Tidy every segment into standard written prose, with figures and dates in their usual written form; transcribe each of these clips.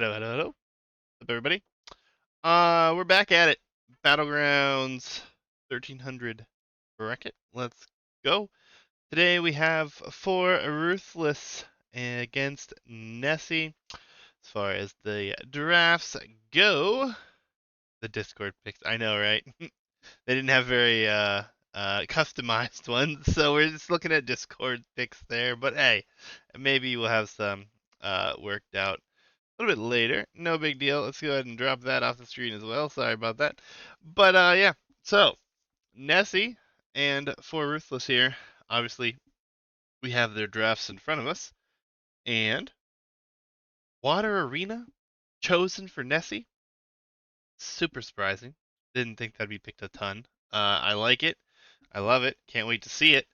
Hello, hello, hello. What's up, everybody? We're back at it. Battlegrounds 1300 bracket. Let's go. Today we have for Ruthless against Nessy. As far as the drafts go, the Discord picks. I know, right? They didn't have very customized ones, so we're just looking at Discord picks there. But hey, maybe we'll have some worked out a little bit later. No big deal. Let's go ahead and drop that off the screen as well. Sorry about that. But yeah. So Nessy and For Ruthless here. Obviously, we have their drafts in front of us. And Water Arena chosen for Nessy. Super surprising. Didn't think that'd be picked a ton. I like it. I love it. Can't wait to see it.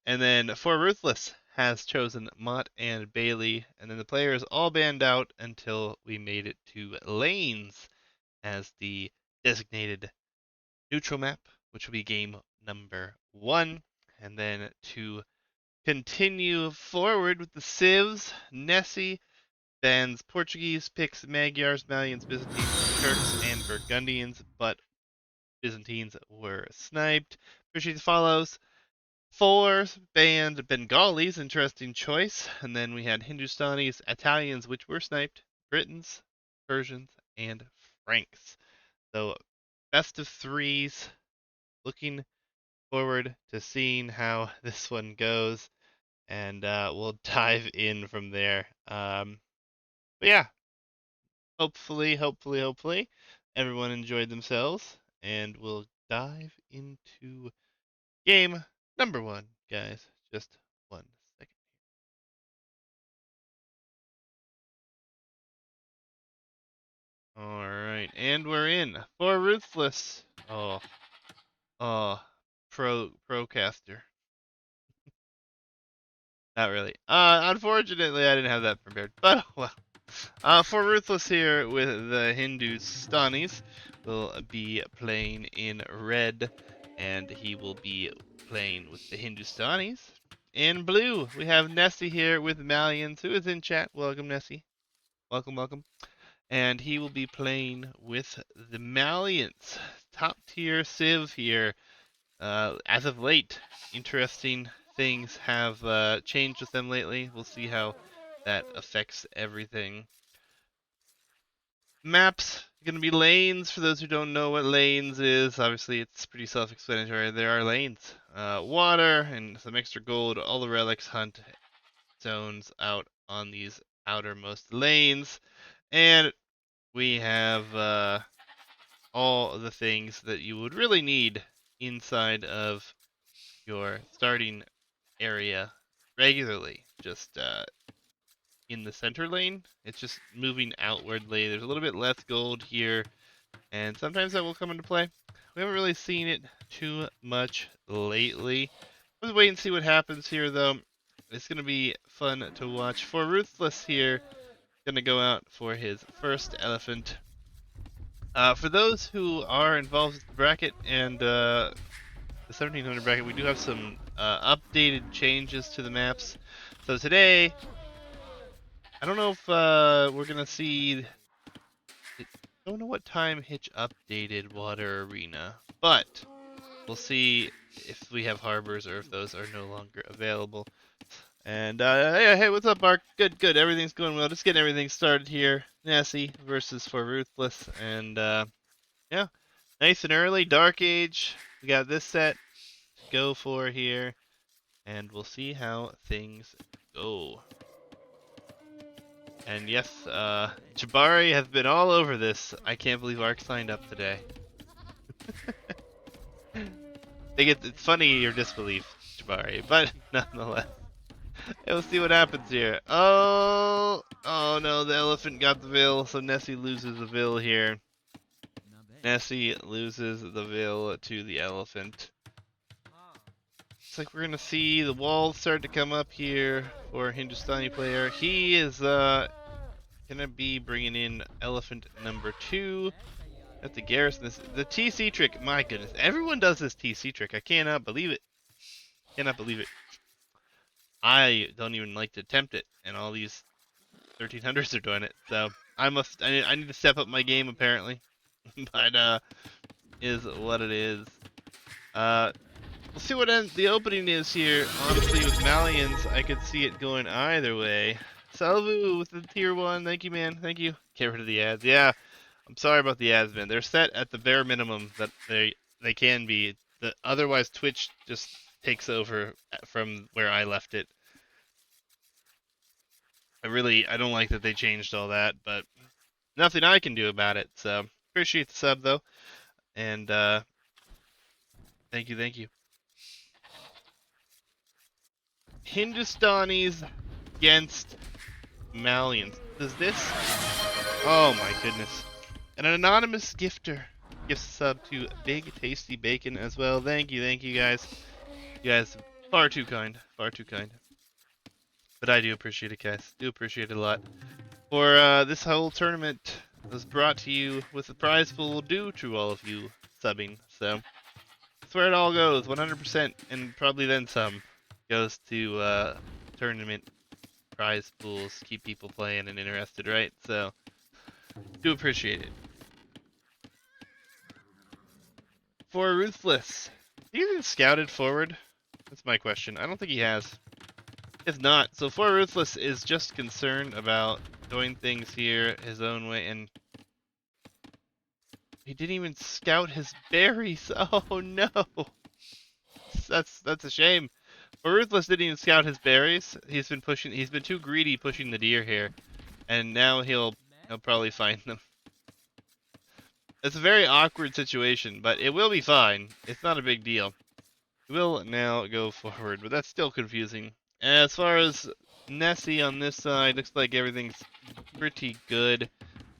And then For Ruthless has chosen Mott and Bailey, and then the players all banned out until we made it to lanes as the designated neutral map, which will be game number 1. And then to continue forward with the civs, Nessy bans Portuguese, picks Magyars, Malians, Byzantines, Turks, and Burgundians, but Byzantines were sniped. Portuguese follows. 4 banned Bengalis, interesting choice. And then we had Hindustanis, Italians, which were sniped, Britons, Persians, and Franks. So best of threes. Looking forward to seeing how this one goes, and we'll dive in from there. But yeah, hopefully, everyone enjoyed themselves, and we'll dive into game number 1, guys. Just 1 second. All right, and we're in for Ruthless. Oh, procaster. Not really. Unfortunately, I didn't have that prepared, but well. For Ruthless here with the Hindustanis, will be playing in red, and he will be playing with the Hindustanis. In blue, we have Nessy here with Malians, who is in chat. Welcome, Nessy. Welcome. And he will be playing with the Malians. Top tier Civ here. As of late, interesting things have changed with them lately. We'll see how that affects everything. Maps gonna be lanes. For those who don't know what lanes is, obviously it's pretty self-explanatory. There are lanes, water and some extra gold. All the relics hunt zones out on these outermost lanes, and we have all the things that you would really need inside of your starting area regularly. Just in the center lane, it's just moving outwardly. There's a little bit less gold here, and sometimes that will come into play. We haven't really seen it too much lately. Let's wait and see what happens here, though. It's going to be fun to watch. For Ruthless here, going to go out for his first elephant. For those who are involved with the bracket and the 1700 bracket, we do have some updated changes to the maps. So today, I don't know if we're going to see... I don't know what time Hitch updated Water Arena, but we'll see if we have harbors or if those are no longer available. And hey, what's up, Mark? Good. Everything's going well. Just getting everything started here. Nessy versus For Ruthless, and yeah, nice and early. Dark Age. We got this set to go for here, and we'll see how things go. And yes, Jabari has been all over this. I can't believe Ark signed up today. It's funny your disbelief, Jabari, but nonetheless. We'll see what happens here. Oh no, the elephant got the Vil, so Nessy loses the Vil here. Nessy loses the Vil to the elephant. Looks like we're gonna see the walls start to come up here for a Hindustani player. He is gonna be bringing in elephant number 2. At the garrison. The TC trick, my goodness. Everyone does this TC trick. I cannot believe it. I don't even like to attempt it. And all these 1300s are doing it. So I need to step up my game apparently. But is what it is. We'll see what the opening is here. Honestly, with Malians, I could see it going either way. Salvu with the tier 1. Thank you, man. Thank you. Get rid of the ads. Yeah, I'm sorry about the ads, man. They're set at the bare minimum that they can be. Otherwise, Twitch just takes over from where I left it. I don't like that they changed all that, but nothing I can do about it. So appreciate the sub though, and thank you, thank you. Hindustanis against Malians. Does this? Oh my goodness! And an anonymous gifter gifts sub to Big Tasty Bacon as well. Thank you guys. You guys, far too kind, far too kind. But I do appreciate it, guys. Do appreciate it a lot. For this whole tournament was brought to you with a prize pool due to all of you subbing. So that's where it all goes. 100% and probably then some goes to tournament prize pools. Keep people playing and interested, right? So do appreciate it. For Ruthless, have you even scouted forward? That's my question. I don't think he has. If not, so For Ruthless is just concerned about doing things here his own way, and he didn't even scout his berries. Oh no, that's a shame. For Ruthless didn't even scout his berries. He's been too greedy pushing the deer here, and now he'll probably find them. It's a very awkward situation, but it will be fine. It's not a big deal. We'll now go forward, but that's still confusing. As far as Nessy on this side, looks like everything's pretty good.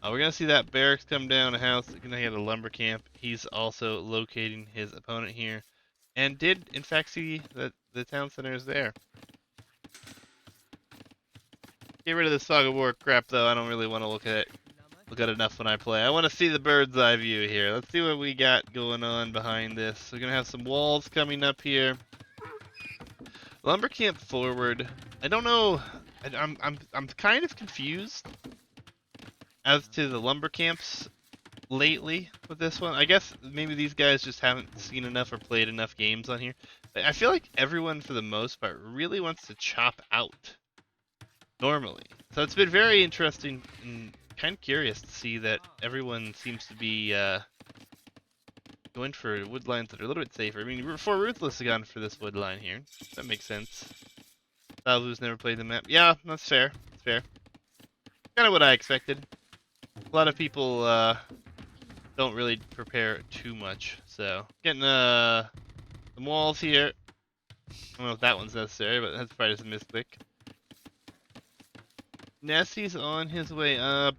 We're going to see that barracks come down, a house, going to hit a lumber camp. He's also locating his opponent here, and did, in fact, see that the town center is there. Get rid of this Fog of War crap, though. I don't really want to look at enough when I play. I want to see the bird's eye view here. Let's see what we got going on behind this. We're going to have some walls coming up here. Lumber camp forward. I don't know. I'm kind of confused as to the lumber camps lately with this one. I guess maybe these guys just haven't seen enough or played enough games on here. I feel like everyone, for the most part, really wants to chop out normally. So it's been very interesting and kind of curious to see that everyone seems to be going for wood lines that are a little bit safer. I mean, For Ruthless has gone for this wood line here. That makes sense. Salvu's never played the map. Yeah, that's fair. That's fair. Kind of what I expected. A lot of people don't really prepare too much. So, getting some walls here. I don't know if that one's necessary, but that's probably just a misclick. Nessy's on his way up.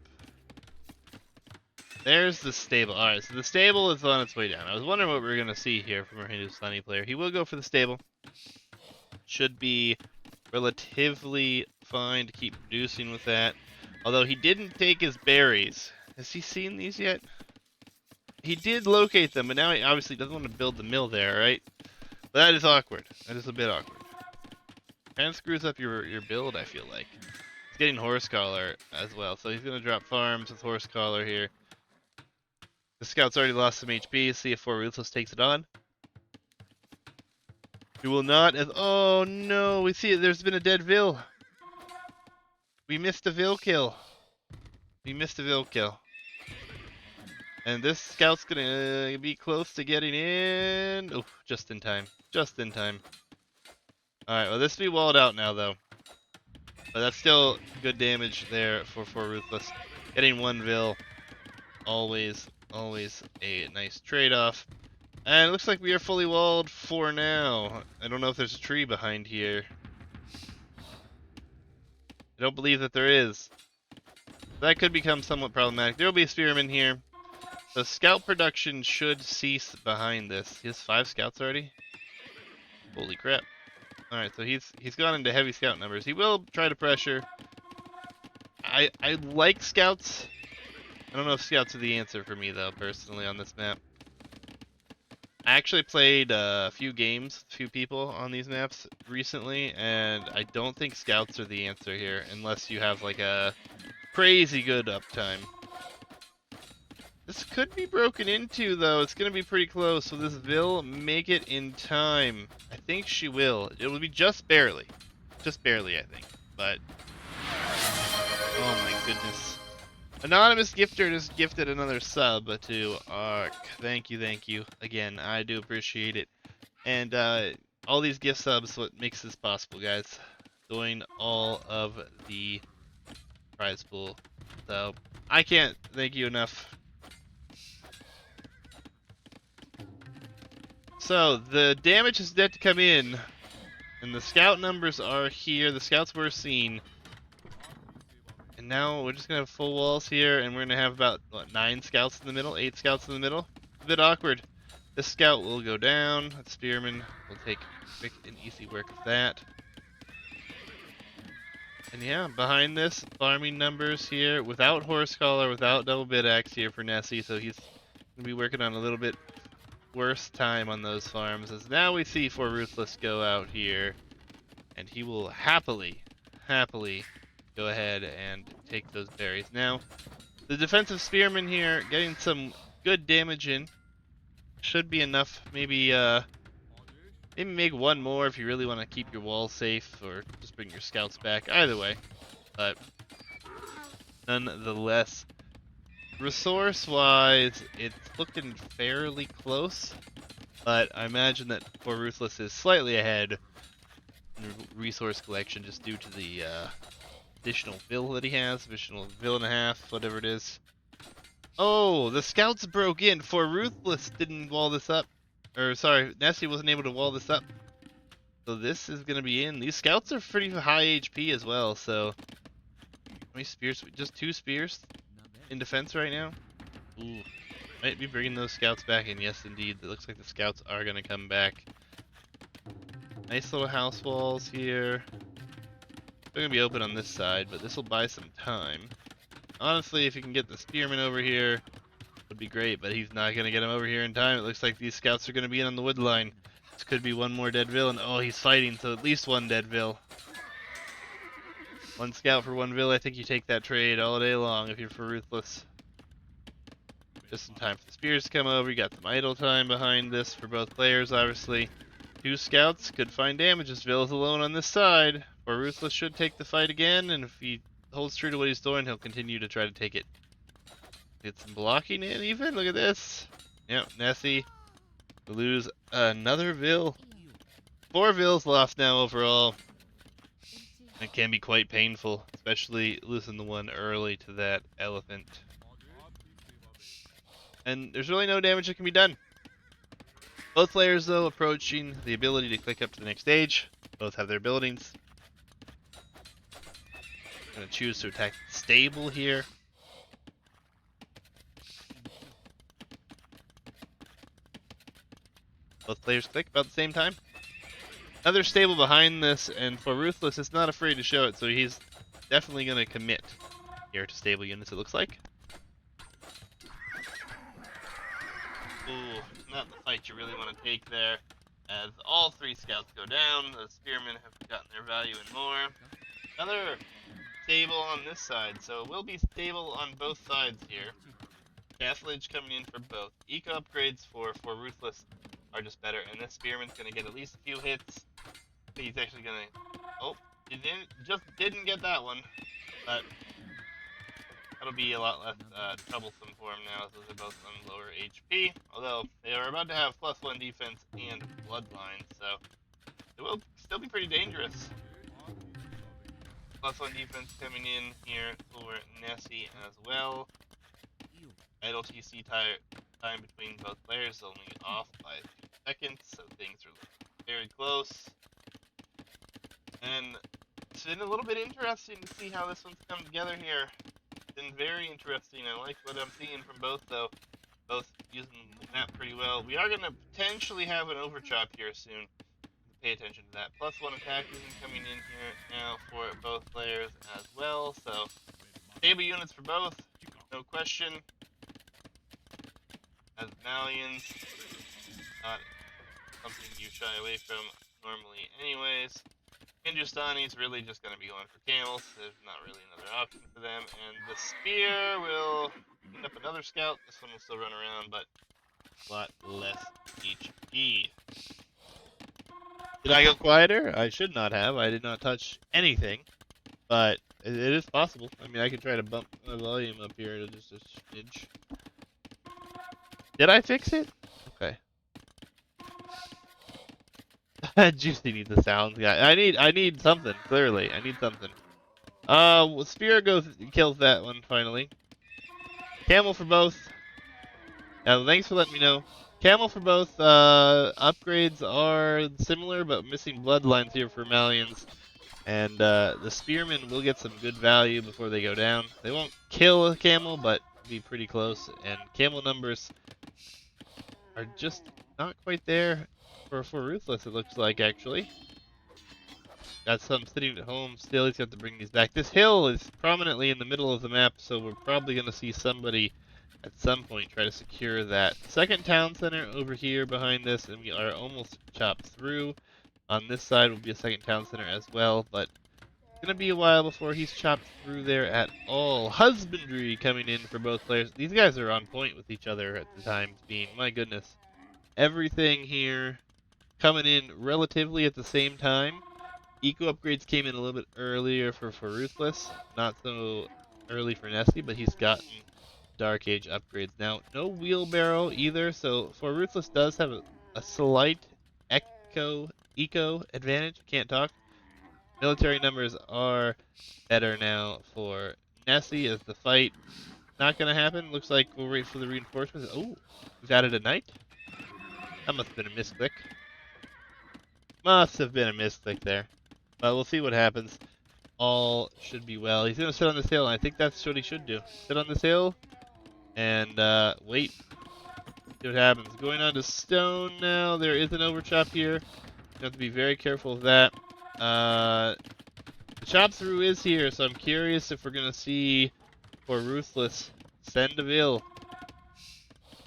There's the stable. Alright, so the stable is on its way down. I was wondering what we were going to see here from our Hindustani player. He will go for the stable. Should be relatively fine to keep producing with that. Although he didn't take his berries. Has he seen these yet? He did locate them, but now he obviously doesn't want to build the mill there, right? But that is awkward. That is a bit awkward. Kind of screws up your build, I feel like. He's getting horse collar as well, so he's going to drop farms with horse collar here. The scout's already lost some HP. See if For Ruthless takes it on. He will not. Oh no, we see it. There's been a dead Vil. We missed a Vil kill. We missed a Vil kill. And this scout's gonna be close to getting in. Oh, just in time. Just in time. Alright, well, this will be walled out now, though. But that's still good damage there for Ruthless. Getting one Vil. Always a nice trade-off. And it looks like we are fully walled for now. I don't know if there's a tree behind here. I don't believe that there is. That could become somewhat problematic. There will be a spearman here. The scout production should cease behind this. He has 5 scouts already? Holy crap. Alright, so he's gone into heavy scout numbers. He will try to pressure. I like scouts. I don't know if scouts are the answer for me, though, personally, on this map. I actually played a few games, a few people on these maps recently, and I don't think scouts are the answer here, unless you have like a crazy good uptime. This could be broken into, though. It's going to be pretty close. Will this Vil make it in time? I think she will. It will be just barely. Just barely, I think. But, oh my goodness. Anonymous Gifter just gifted another sub to Ark. Thank you. Again, I do appreciate it. And all these gift subs what makes this possible, guys. Doing all of the prize pool. So, I can't thank you enough. So, the damage is yet to come in. And the scout numbers are here. The scouts were seen. And now we're just going to have full walls here, and we're going to have about, what, 9 scouts in the middle? 8 scouts in the middle? A bit awkward. This scout will go down. The spearman will take quick and easy work of that. And yeah, behind this, farming numbers here, without horse collar, without double bit axe here for Nessy, so he's going to be working on a little bit worse time on those farms, as now we see For Ruthless go out here, and he will happily go ahead and take those berries. Now, the defensive spearman here getting some good damage in. Should be enough. Maybe maybe make one more if you really want to keep your walls safe, or just bring your scouts back. Either way, but nonetheless, resource-wise, it's looking fairly close. But I imagine that For Ruthless is slightly ahead in resource collection just due to the additional Vil that he has, additional Vil and a half, whatever it is. Oh, the scouts broke in. For Ruthless didn't wall this up. Or, sorry, Nessy wasn't able to wall this up. So this is going to be in. These scouts are pretty high HP as well, so... How many spears? Just 2 spears in defense right now? Ooh. Might be bringing those scouts back in. Yes, indeed. It looks like the scouts are going to come back. Nice little house walls here. They're going to be open on this side, but this will buy some time. Honestly, if you can get the spearman over here, would be great, but he's not going to get him over here in time. It looks like these scouts are going to be in on the wood line. This could be one more dead villain. Oh, he's fighting, so at least one dead vil. 1 scout for 1 vil. I think you take that trade all day long if you're For Ruthless. Just in time for the spears to come over. You got some idle time behind this for both players, obviously. 2 scouts could find damage as Vil is alone on this side. For Ruthless should take the fight again, and if he holds true to what he's doing, he'll continue to try to take it. Get some blocking in even. Look at this. Yep, Nessy lose another Vil. 4 Vils lost now overall. It can be quite painful, especially losing the one early to that elephant. And there's really no damage that can be done. Both players, though, approaching the ability to click up to the next stage. Both have their buildings. Gonna choose to attack the stable here. Both players click about the same time. Another stable behind this, and For Ruthless is not afraid to show it, so he's definitely going to commit here to stable units, it looks like. Ooh, not the fight you really want to take there. As all 3 scouts go down, the spearmen have gotten their value and more. Another stable on this side, so it will be stable on both sides here. Athlete coming in for both. Eco upgrades for Ruthless are just better, and this spearman's going to get at least a few hits. He's actually going to... Oh, he didn't get that one, but that'll be a lot less troublesome for him now, as those are both on lower HP. Although, they are about to have +1 defense and bloodline, so it will still be pretty dangerous. +1 defense coming in here for Nessy as well. Idle TC time between both players only off by 2 seconds, so things are very close. And it's been a little bit interesting to see how this one's come together here. It's been very interesting. I like what I'm seeing from both, though. Both using the map pretty well. We are going to potentially have an overchop here soon. Pay attention to that. +1 attack coming in here now for both players as well. So, stable units for both, no question. As Malians Not something you shy away from normally anyways. Hindustani's really just going to be going for camels. There's not really another option for them. And the spear will clean up another scout. This one will still run around, but a lot less HP. Did I go quieter? I should not have. I did not touch anything, but it is possible. I mean, I could try to bump my volume up here to just a smidge. Did I fix it? Okay. Juicy needs a sound guy. I need something. Clearly, I need something. Spear kills that one finally. Camel for both. Now, thanks for letting me know. Camel for both. Upgrades are similar, but missing bloodlines here for Malians. And the spearmen will get some good value before they go down. They won't kill a camel, but be pretty close. And camel numbers are just not quite there for Ruthless, it looks like, actually. Got some sitting at home still. He's got to bring these back. This hill is prominently in the middle of the map, so we're probably going to see somebody at some point try to secure that second town center over here behind this, and we are almost chopped through. On this side will be a second town center as well, but it's going to be a while before he's chopped through there at all. Husbandry coming in for both players. These guys are on point with each other at the times being. My goodness. Everything here coming in relatively at the same time. Eco upgrades came in a little bit earlier for Ruthless. Not so early for Nessy, but he's gotten Dark Age upgrades. Now, no wheelbarrow either, so Ruthless does have a slight eco advantage. Can't talk. Military numbers are better now for Nessy as the fight not going to happen. Looks like we'll wait for the reinforcements. Oh, we've added a knight. That must have been a misclick. Must have been a misclick there. But we'll see what happens. All should be well. He's going to sit on this hill, and I think that's what he should do. Sit on this hill and wait. See what happens. Going on to stone now. There is an overchop here. You have to be very careful of that. The chop through is here, so I'm curious if we're going to see for Ruthless send a Vil.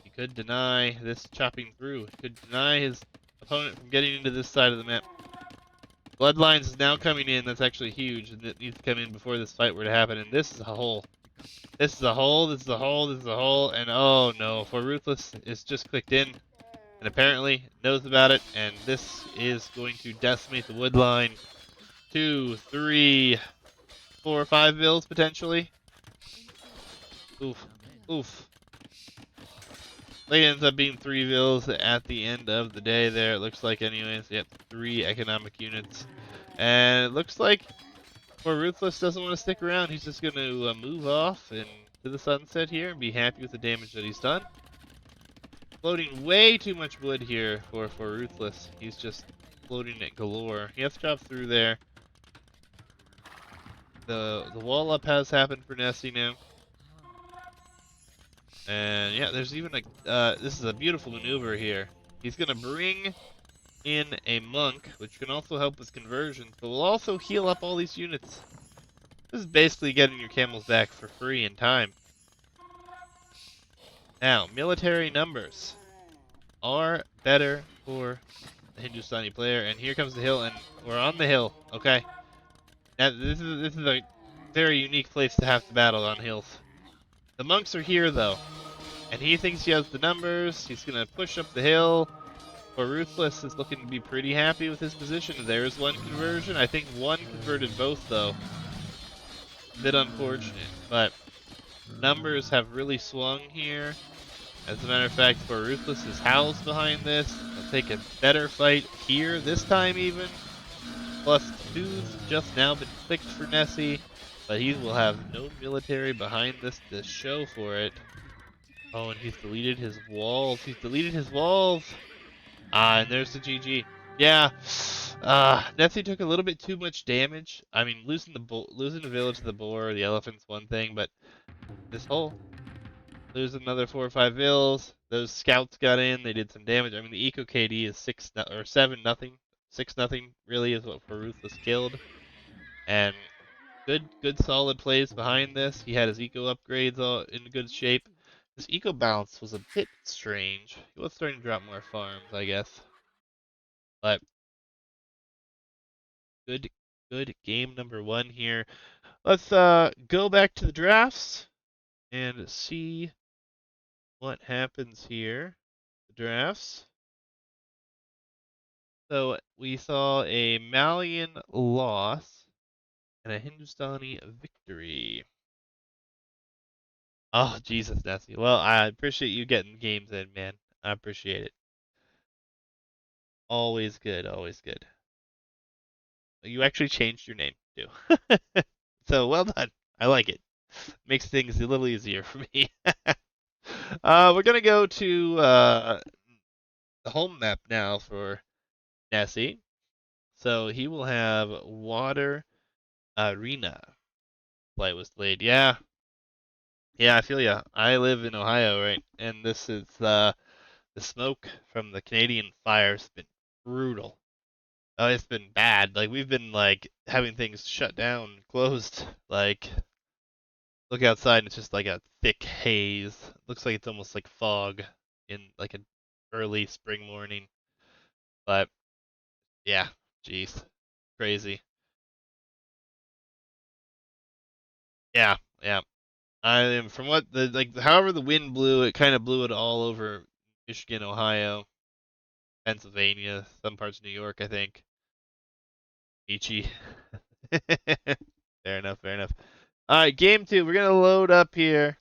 He could deny this chopping through. He could deny his opponent from getting into this side of the map. Bloodlines is now coming in. That's actually huge, and it needs to come in before this fight were to happen. And this is a hole. This is a hole. This is a hole. This is a hole. And oh no, for Ruthless, it's just clicked in, and apparently knows about it. And this is going to decimate the wood line. 2, 3, 4, 5 Vils potentially. Oof, oof. It ends up being 3 Vils at the end of the day there, it looks like anyways. Yep, 3 economic units. And it looks like Ruthless doesn't want to stick around. He's just going to move off and to the sunset here and be happy with the damage that he's done. Floating way too much wood here for Ruthless. He's just floating it galore. He has to chop through there. The wall up has happened for Nessy now. And yeah, there's even a, this is a beautiful maneuver here. He's going to bring in a monk, which can also help with conversions, but will also heal up all these units. This is basically getting your camels back for free in time. Now, military numbers are better for the Hindustani player, and here comes the hill, and we're on the hill, okay? Now, this is a very unique place to have to battle on hills. The monks are here, though. And he thinks he has the numbers. He's going to push up the hill. For Ruthless is looking to be pretty happy with his position. There's one conversion. I think one converted both, though. A bit unfortunate. But numbers have really swung here. As a matter of fact, for Ruthless is housed behind this. He'll take a better fight here, this time even. Plus 2's just now been clicked for Nessy. But he will have no military behind this to show for it. Oh, and he's deleted his walls. He's deleted his walls. And there's the GG. Yeah. Nessy took a little bit too much damage. I mean, losing the village to the boar, the elephant's one thing, but this hole, lose another 4 or 5 vills. Those scouts got in. They did some damage. I mean, the eco KD is 7-0. 6-0 really is what Ruthless killed. And good solid plays behind this. He had his eco upgrades all in good shape. His eco balance was a bit strange. He was starting to drop more farms, I guess. But good, good game number one here. Let's go back to the drafts and see what happens here. The drafts. So we saw a Malian loss and a Hindustani victory. Oh, Jesus, Nessy. Well, I appreciate you getting games in, man. I appreciate it. Always good, always good. You actually changed your name, too. So, well done. I like it. Makes things a little easier for me. We're going to go to the home map now for Nessy. So, he will have Water Arena. Flight was delayed. Yeah. Yeah, I feel ya. I live in Ohio, right? And this is the smoke from the Canadian fires has been brutal. Oh, it's been bad. Like we've been like having things shut down, closed. Like look outside and it's just like a thick haze. Looks like it's almost like fog in like an early spring morning. But yeah, jeez, crazy. Yeah, yeah. I am from what the like however the wind blew, it kind of blew it all over Michigan, Ohio, Pennsylvania, some parts of New York, I think. Ichi. Fair enough, fair enough. All right, game two. We're gonna load up here,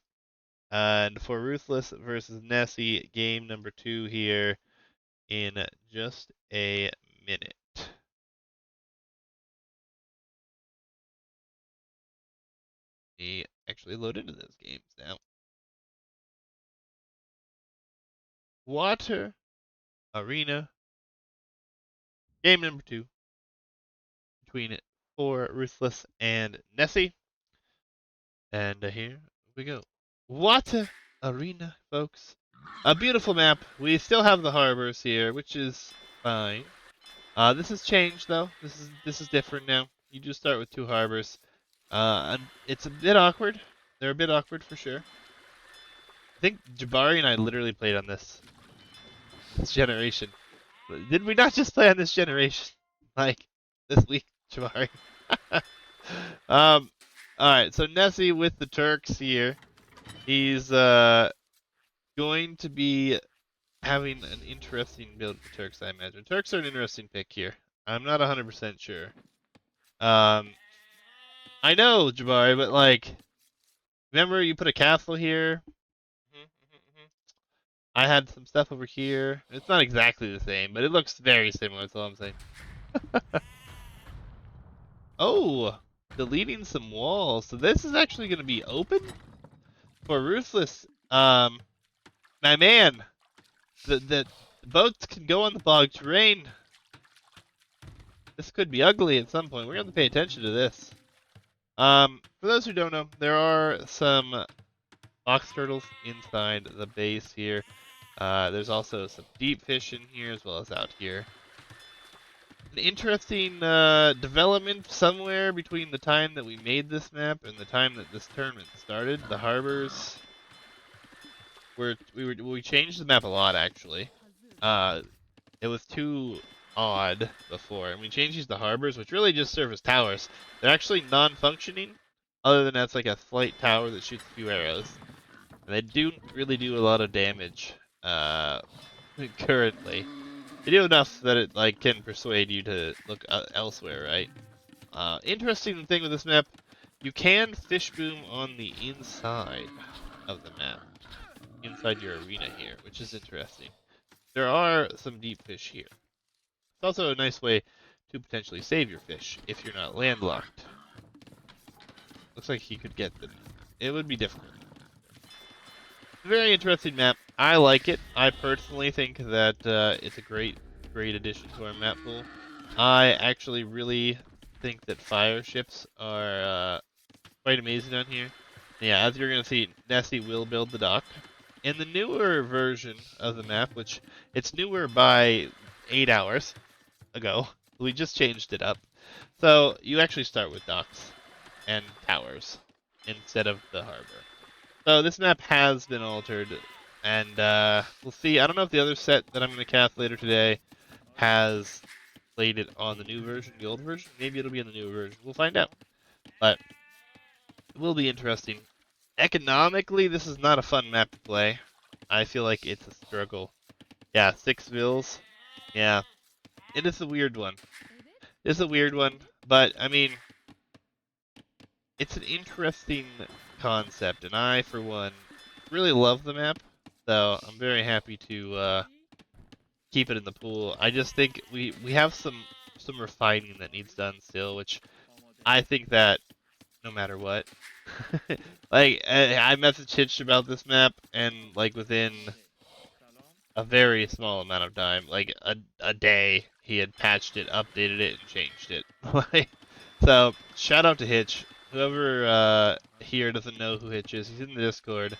and for Ruthless versus Nessy, game number two here in just a minute. We actually load into those games now. Water Arena, game number two between for Ruthless and Nessy, and here we go. Water Arena, folks. A beautiful map. We still have the harbors here, which is fine. This has changed though. This is different now. You do start with two harbors. And it's a bit awkward. They're a bit awkward for sure. I think Jabari and I literally played on this generation. Did we not just play on this generation? Like this week, Jabari. All right. So Nessy with the Turks here. He's going to be having an interesting build for Turks, I imagine. Turks are an interesting pick here. I'm not 100% sure. I know, Jabari, but like, remember you put a castle here? I had some stuff over here. It's not exactly the same, but it looks very similar. That's all I'm saying. Oh, deleting some walls. So this is actually going to be open for Ruthless. My man, the boats can go on the bog terrain. This could be ugly at some point. We're going to have to pay attention to this. For those who don't know, there are some box turtles inside the base here. There's also some deep fish in here as well as out here. An interesting development somewhere between the time that we made this map and the time that this tournament started. The harbors we changed the map a lot actually. It was too odd before, and we changed these to harbors, which really just serve as towers. They're actually non-functioning, other than that's like a slight tower that shoots a few arrows. And they do really do a lot of damage currently. They do enough that it like can persuade you to look elsewhere, right? Interesting thing with this map, you can fish boom on the inside of the map, inside your arena here, which is interesting. There are some deep fish here. It's also a nice way to potentially save your fish if you're not landlocked. Looks like he could get them. It would be difficult. Very interesting map. I like it. I personally think that it's a great addition to our map pool. I actually really think that fire ships are quite amazing on here. Yeah, as you're going to see, Nessy will build the dock. In the newer version of the map, which it's newer by 8 hours ago, we just changed it up. So you actually start with docks and towers instead of the harbor. So this map has been altered, and we'll see. I don't know if the other set that I'm going to cast later today has played it on the new version, the old version. Maybe it'll be in the new version. We'll find out. But it will be interesting. Economically, this is not a fun map to play. I feel like it's a struggle. Yeah, 6 vills. Yeah, it is a weird one. It's a weird one, but I mean, it's an interesting concept, and I, for one, really love the map. So I'm very happy to keep it in the pool. I just think we have some refining that needs done still, which I think that no matter what. Like I messaged Hitch about this map, and like within a very small amount of time, like a day, he had patched it, updated it, and changed it. Like, so shout out to Hitch. Whoever here doesn't know who Hitch is, he's in the Discord.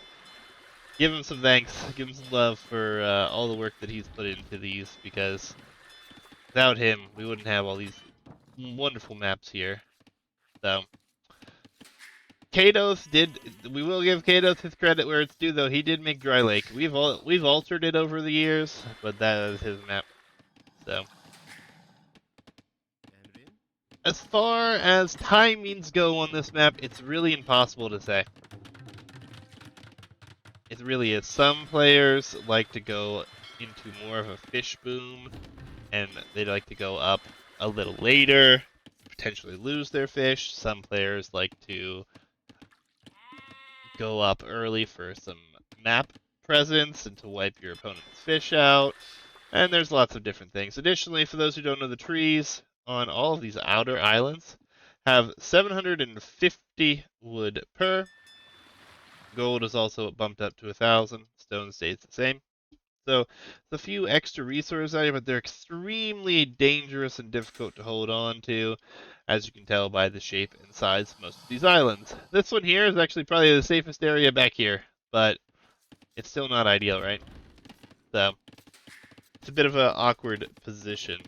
Give him some thanks, give him some love for all the work that he's put into these, because without him, we wouldn't have all these wonderful maps here. So, Kados did. We will give Kados his credit where it's due, though. He did make Dry Lake. We've altered it over the years, but that is his map. So, as far as timings go on this map, it's really impossible to say. It really is. Some players like to go into more of a fish boom, and they like to go up a little later, potentially lose their fish. Some players like to go up early for some map presence and to wipe your opponent's fish out. And there's lots of different things. Additionally, for those who don't know, the trees on all of these outer islands have 750 wood per. Gold is also bumped up to 1,000. Stone stays the same. So it's a few extra resources out here, but they're extremely dangerous and difficult to hold on to, as you can tell by the shape and size of most of these islands. This one here is actually probably the safest area back here, but it's still not ideal, right? So it's a bit of an awkward position.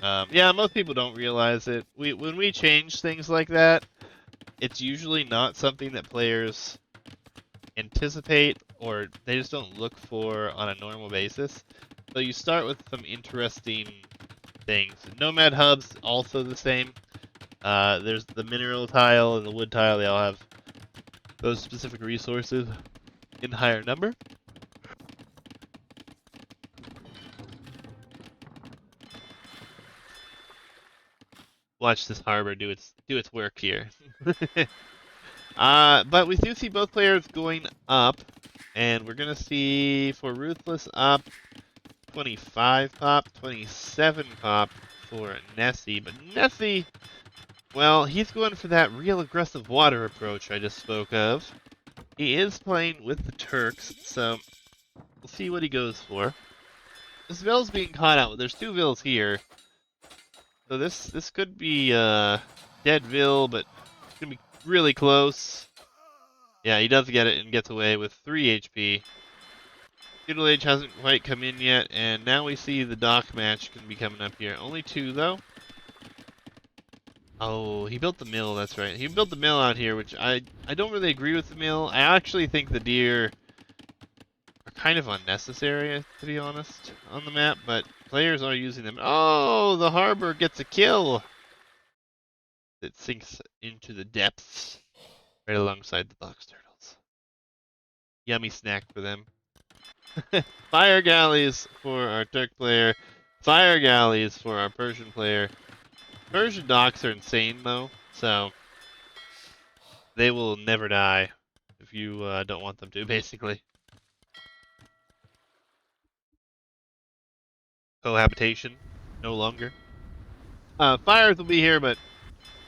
Yeah, most people don't realize it. When we change things like that, it's usually not something that players anticipate or they just don't look for on a normal basis. So you start with some interesting things. Nomad hubs also the same. There's the mineral tile and the wood tile. They all have those specific resources in higher number. Watch this harbor do its work here. But we do see both players going up, and we're gonna see for Ruthless up 25 pop, 27 pop for Nessy. But Nessy, well, he's going for that real aggressive water approach I just spoke of. He is playing with the Turks, so we'll see what he goes for. This Vill's being caught out. There's 2 Vills here. So this could be dead Vill, but it's gonna be really close. Yeah, he does get it and gets away with 3 HP. Feudal Age hasn't quite come in yet, and now we see the dock match can be coming up here. Only 2 though. Oh, he built the mill, that's right. He built the mill out here, which I don't really agree with the mill. I actually think the deer are kind of unnecessary, to be honest, on the map, but players are using them. Oh, the harbor gets a kill! It sinks into the depths right alongside the box turtles. Yummy snack for them. Fire galleys for our Turk player. Fire galleys for our Persian player. Persian docks are insane though, so they will never die if you don't want them to, basically. Cohabitation, no longer. Fires will be here, but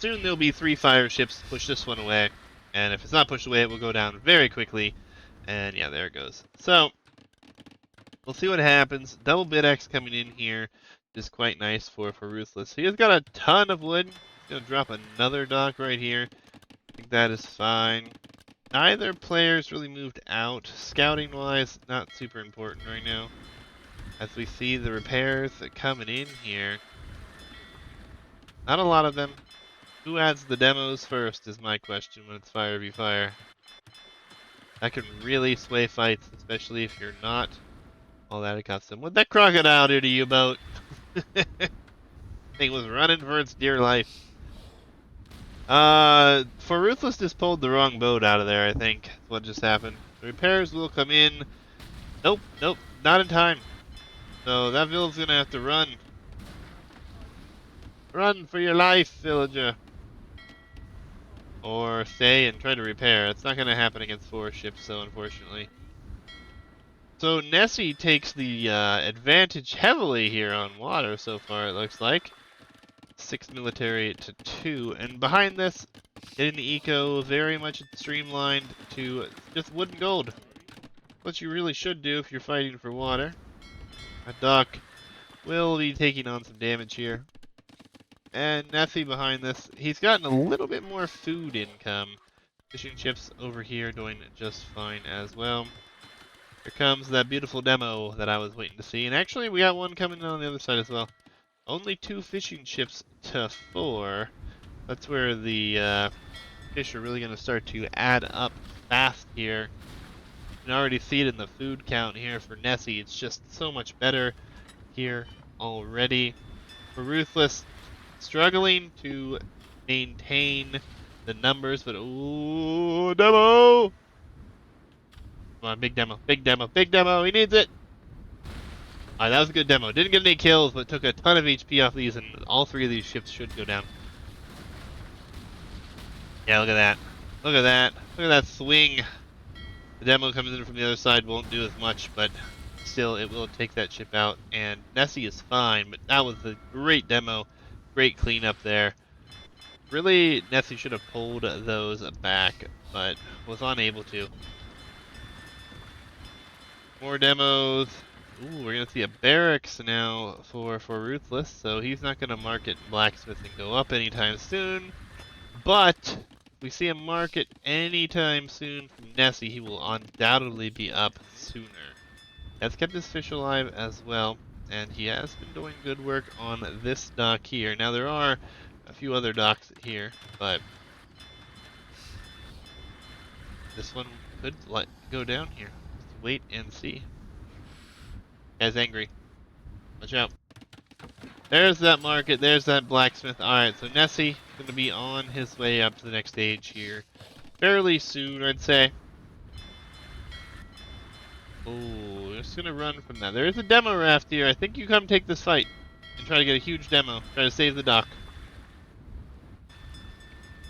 soon there'll be 3 fire ships to push this one away. And if it's not pushed away, it will go down very quickly. And yeah, there it goes. So, we'll see what happens. Double Bid-X coming in here is quite nice for Ruthless. He has got a ton of wood. He's going to drop another dock right here. I think that is fine. Neither player's really moved out. Scouting-wise, not super important right now. As we see the repairs coming in here. Not a lot of them. Who adds the demos first is my question when it's fire v fire. That can really sway fights, especially if you're not all that accustomed. What'd that crocodile do to you, boat? Thing was running for its dear life. For Ruthless just pulled the wrong boat out of there, I think. That's what just happened. The repairs will come in. Nope, nope, not in time. So that villain's gonna have to run. Run for your life, villager. Or stay and try to repair. It's not gonna happen against 4 ships, so unfortunately. So Nessy takes the advantage heavily here on water so far, it looks like. 6 military to 2. And behind this, getting the eco very much streamlined to just wood and gold. What you really should do if you're fighting for water. A duck will be taking on some damage here. And Nessy behind this, he's gotten a little bit more food income. Fishing ships over here doing just fine as well. Here comes that beautiful demo that I was waiting to see. And actually, we got one coming on the other side as well. Only 2 fishing ships to 4. That's where the fish are really going to start to add up fast here. You can already see it in the food count here for Nessy. It's just so much better here already. For Ruthless, struggling to maintain the numbers, but ooh, demo! Come on, big demo, big demo, big demo, he needs it! Alright, that was a good demo. Didn't get any kills, but took a ton of HP off these, and all 3 of these ships should go down. Yeah, look at that. Look at that. Look at that swing. The demo coming in from the other side won't do as much, but still, it will take that ship out. And Nessy is fine, but that was a great demo. Great cleanup there. Really, Nessy should have pulled those back, but was unable to. More demos. Ooh, we're going to see a barracks now for Ruthless, so he's not going to market Blacksmith and go up anytime soon. But if we see a market anytime soon from Nessy, he will undoubtedly be up sooner. That's kept his fish alive as well, and he has been doing good work on this dock here. Now, there are a few other docks here, but this one could go down here. Let's wait and see. Guy's angry. Watch out. There's that market. There's that blacksmith. Alright, so Nessy going to be on his way up to the next stage here. Fairly soon, I'd say. Oh, just going to run from that. There is a demo raft here. I think you come take this fight and try to get a huge demo. Try to save the dock.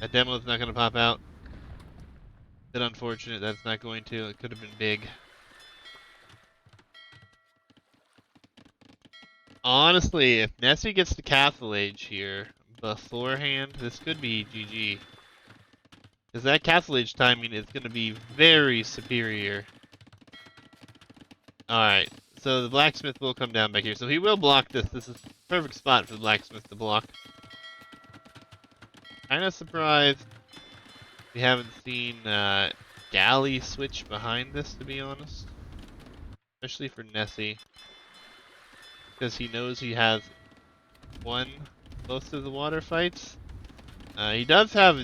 That demo is not going to pop out. Bit unfortunate that's not going to. It could have been big. Honestly, if Nessy gets the Castle Age here beforehand, this could be GG. Because that Castle Age timing is going to be very superior. Alright, so the Blacksmith will come down back here. So he will block this. This is the perfect spot for the Blacksmith to block. Kind of surprised we haven't seen Galley switch behind this, to be honest. Especially for Nessy. Because he knows he has won most of the water fights. He does have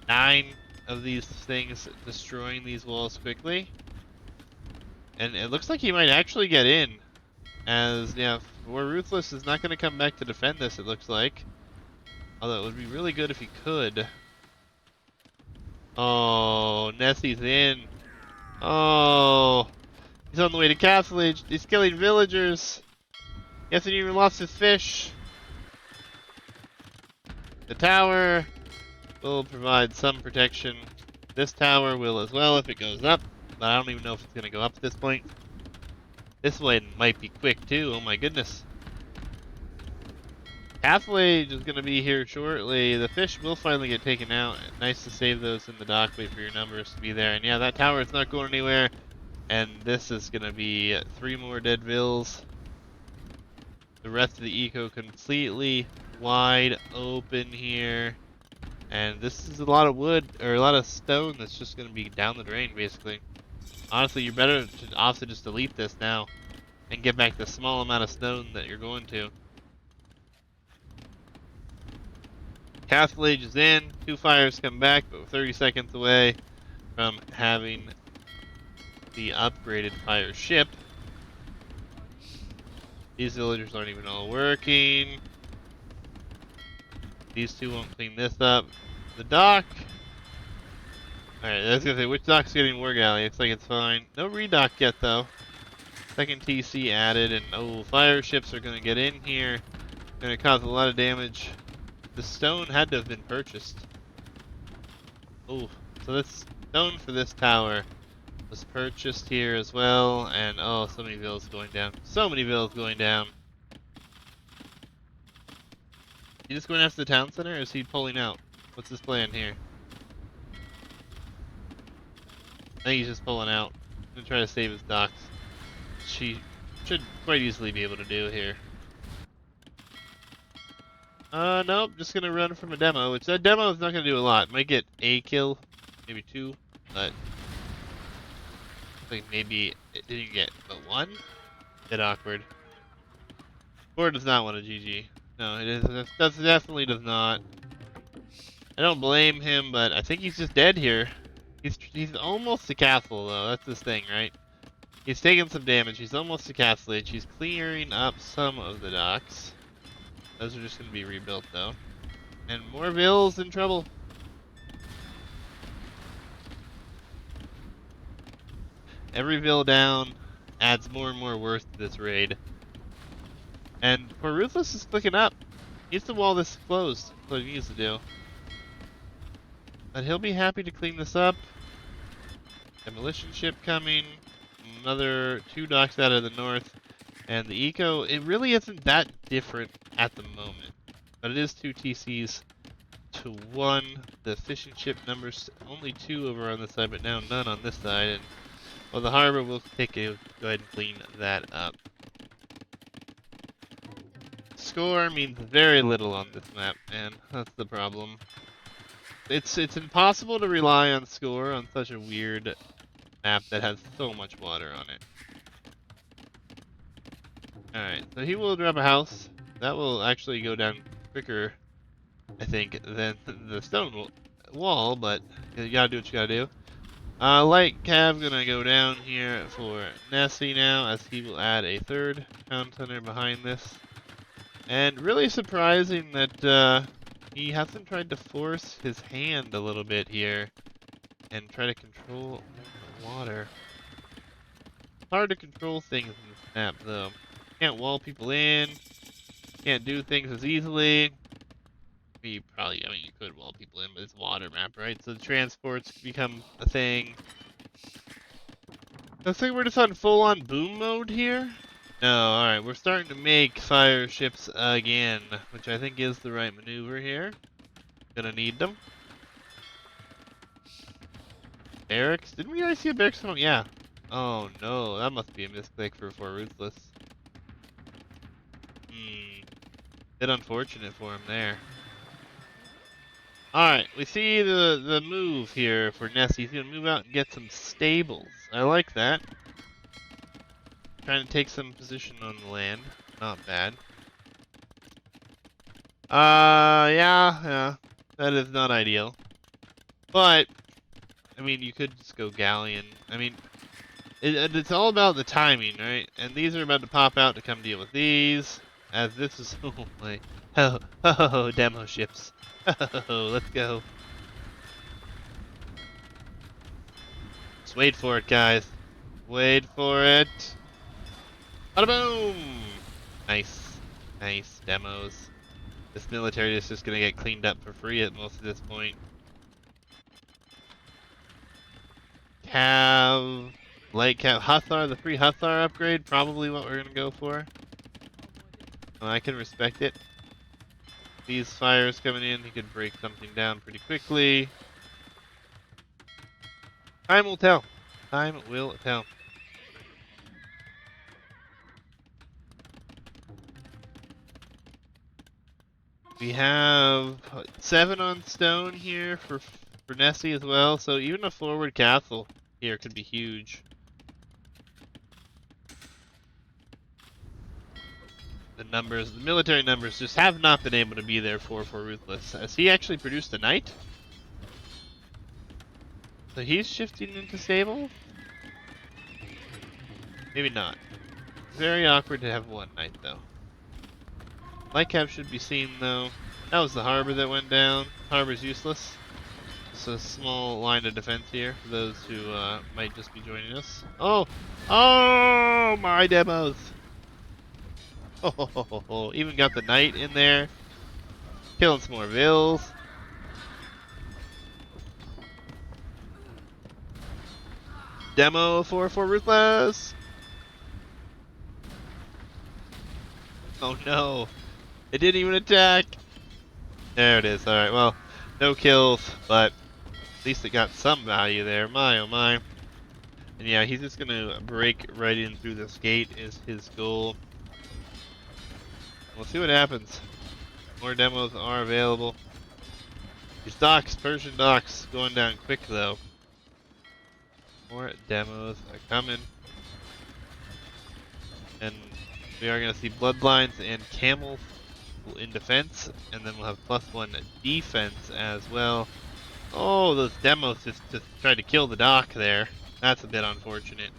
9 of these things destroying these walls quickly. And it looks like he might actually get in. As, yeah, War Ruthless is not going to come back to defend this, it looks like. Although it would be really good if he could. Oh, Nessy's in. Oh, he's on the way to Castle Age. He's killing villagers. He hasn't even lost his fish. The tower will provide some protection. This tower will as well if it goes up. But I don't even know if it's going to go up at this point. This one might be quick too. Oh my goodness. Castle Age is going to be here shortly. The fish will finally get taken out. Nice to save those in the dock. Wait for your numbers to be there. And yeah, that tower is not going anywhere. And this is going to be 3 more dead vills. The rest of the eco completely wide open here. And this is a lot of wood, or a lot of stone that's just going to be down the drain, basically. Honestly, you're better to also just delete this now. And get back the small amount of stone that you're going to. Castle Age is in. 2 fires come back, but we're 30 seconds away from having the upgraded fire ship. These villagers aren't even all working. These two won't clean this up. The dock. Alright, I was gonna say, which dock's getting war galley? Looks like it's fine. No redock yet, though. Second TC added, and oh, fire ships are gonna get in here. Gonna cause a lot of damage. The stone had to have been purchased. Oh, so this stone for this tower was purchased here as well, and oh, so many villas going down. So many villas going down. He just going after the town center, or is he pulling out? What's his plan here? I think he's just pulling out. I'm gonna try to save his docks. She should quite easily be able to do here. Nope, just gonna run from a demo, which that demo is not gonna do a lot. Might get a kill, maybe two, but I think maybe it didn't get but one. Bit awkward. Or does not want a GG. No, it is. That definitely does not. I don't blame him, but I think he's just dead here. He's almost to castle though. That's his thing, right? He's taking some damage. He's almost to castle age. He's clearing up some of the docks. Those are just going to be rebuilt though. And more vills in trouble. Every vill down adds more and more worth to this raid. And poor Ruthless is clicking up. He needs to wall this closed. That's what he needs to do. But he'll be happy to clean this up. Demolition ship coming. Another 2 docks out of the north. And the eco, it really isn't that different at the moment. But it is 2 TCs to 1. The fishing ship numbers only 2 over on this side, but now none on this side. And well, the harbor will go ahead and clean that up. Score means very little on this map, and that's the problem. It's impossible to rely on score on such a weird map that has so much water on it. Alright, so he will drop a house. That will actually go down quicker, I think, than the stone wall, but you gotta do what you gotta do. Light Cav gonna go down here for Nessy now, as he will add a 3rd town center behind this. And really surprising that he hasn't tried to force his hand a little bit here and try to control the water. Hard to control things in this map though. Can't wall people in, can't do things as easily. I mean, you could wall people in, but it's a water map, right? So the transports become a thing. Looks like we're just on full-on boom mode here. No, alright, we're starting to make fire ships again, which I think is the right maneuver here. Gonna need them. Barracks? Didn't we already see a barracks? Oh, yeah. Oh no, that must be a misclick for Ruthless. Bit unfortunate for him there. Alright, we see the move here for Nessy. He's gonna move out and get some stables. I like that. Trying to take some position on the land. Not bad. Yeah. That is not ideal. But, I mean, you could just go Galleon. I mean, it's all about the timing, right? And these are about to pop out to come deal with these. As this is, oh my, oh, demo ships. Oh, let's go. Just wait for it, guys. Wait for it. Bada boom! Nice. Nice demos. This military is just gonna get cleaned up for free at most of this point. Light Cav, Hussar, the free Hussar upgrade, probably what we're gonna go for. Well, I can respect it. These fires coming in, he could break something down pretty quickly. Time will tell. Time will tell. We have 7 on stone here for Nessy as well, so even a forward castle here could be huge. The military numbers just have not been able to be there for Ruthless. Has he actually produced a knight? So he's shifting into stable? Maybe not. Very awkward to have one knight, though. Light cap should be seen, though. That was the harbor that went down. Harbor's useless. Just a small line of defense here for those who might just be joining us. Oh! Oh! My demos! Oh, even got the knight in there. Killing some more vills. Demo for Ruthless! Oh no! It didn't even attack! There it is. Alright, well, no kills, but at least it got some value there. My oh my. And yeah, he's just gonna break right in through this gate is his goal. We'll see what happens. More demos are available. These docks, Persian docks, going down quick though. More demos are coming. And we are gonna see bloodlines and camels in defense, and then we'll have +1 defense as well. Oh, those demos just tried to kill the dock there. That's a bit unfortunate.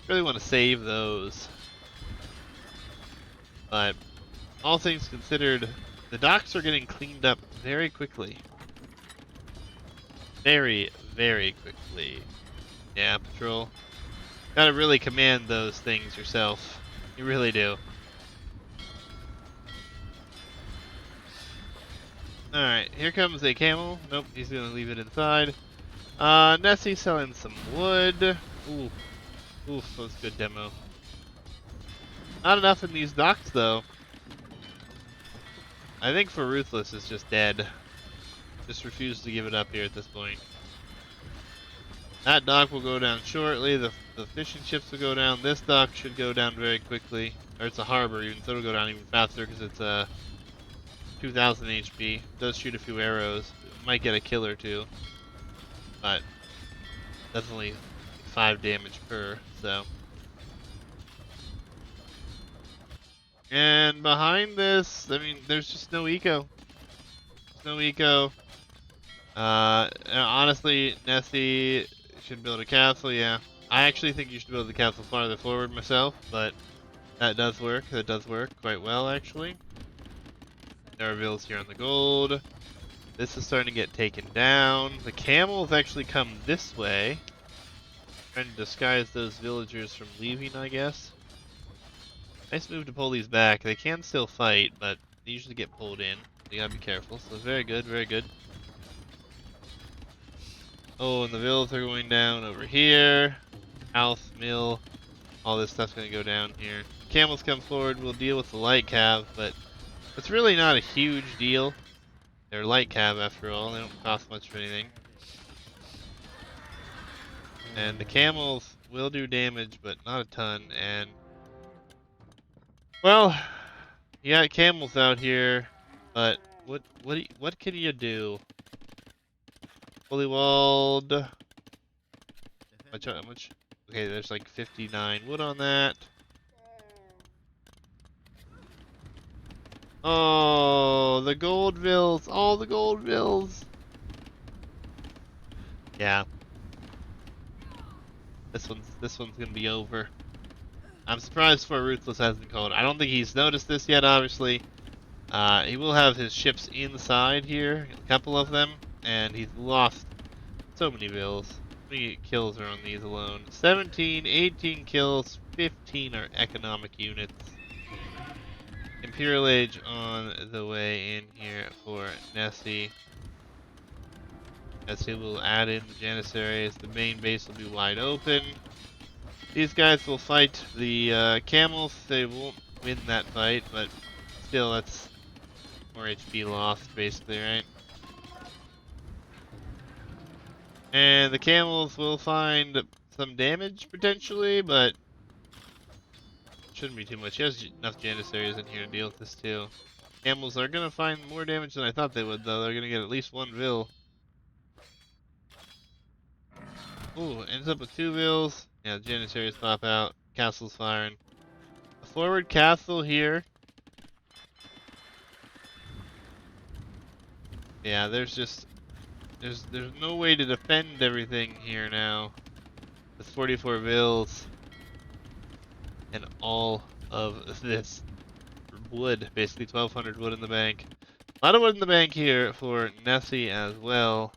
Really want to save those. But all things considered, the docks are getting cleaned up very quickly. Very, very quickly. Yeah, patrol. Gotta really command those things yourself. You really do. Alright, here comes a camel. Nope, he's gonna leave it inside. Nessy selling some wood. Ooh. Oof, that was a good demo. Not enough in these docks, though. I think for Ruthless is just dead. Just refuse to give it up here at this point. That dock will go down shortly. The fishing ships will go down. This dock should go down very quickly. Or it's a harbor even, so it'll go down even faster because it's 2,000 HP. It does shoot a few arrows. It might get a kill or two. But that's only 5 damage per, so. And behind this, I mean, there's just no eco. There's no eco. Honestly, Nessy should build a castle, yeah. I actually think you should build the castle farther forward myself, but that does work. That does work quite well, actually. There are villas here on the gold. This is starting to get taken down. The camels actually come this way. Trying to disguise those villagers from leaving, I guess. Nice move to pull these back. They can still fight, but they usually get pulled in. You gotta be careful. So very good, very good. Oh, and the villas are going down over here. House, mill, all this stuff's gonna go down here. Camels come forward, we'll deal with the light cav, but it's really not a huge deal. They're light cav after all, they don't cost much of anything. And the camels will do damage, but not a ton, and well, you got camels out here, but what can you do? Fully walled. How much? Okay, there's like 59 wood on that. Oh, the gold vills! All the gold vills! Yeah. This one's gonna be over. I'm surprised for Ruthless hasn't called. I don't think he's noticed this yet, obviously. He will have his ships inside here, a couple of them, and he's lost so many vills. How many kills are on these alone? 17, 18 kills, 15 are economic units. Imperial Age on the way in here for Nessy. As he will add in the Janissaries, the main base will be wide open. These guys will fight the camels. They won't win that fight, but still, that's more HP lost, basically, right? And the camels will find some damage, potentially, but shouldn't be too much. He has enough Janissaries in here to deal with this, too. Camels are going to find more damage than I thought they would, though. They're going to get at least 1 Vill. Ooh, ends up with 2 Vills. Yeah, Janissaries pop out. Castle's firing. A forward castle here. Yeah, there's no way to defend everything here now. With 44 Vills. and all of this wood, basically 1,200 wood in the bank. A lot of wood in the bank here for Nessy as well.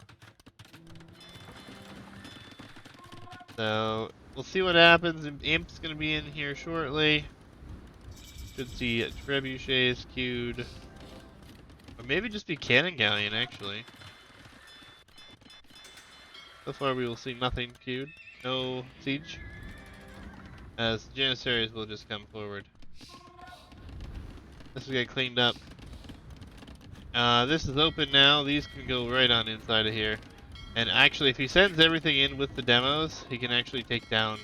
So we'll see what happens. Imp's gonna be in here shortly. Should see trebuchets queued, or maybe just be cannon galleon actually. So far we will see nothing queued, no siege, as Janissaries will just come forward. This will get cleaned up. This is open now. These can go right on inside of here. And actually, if he sends everything in with the demos, he can actually take down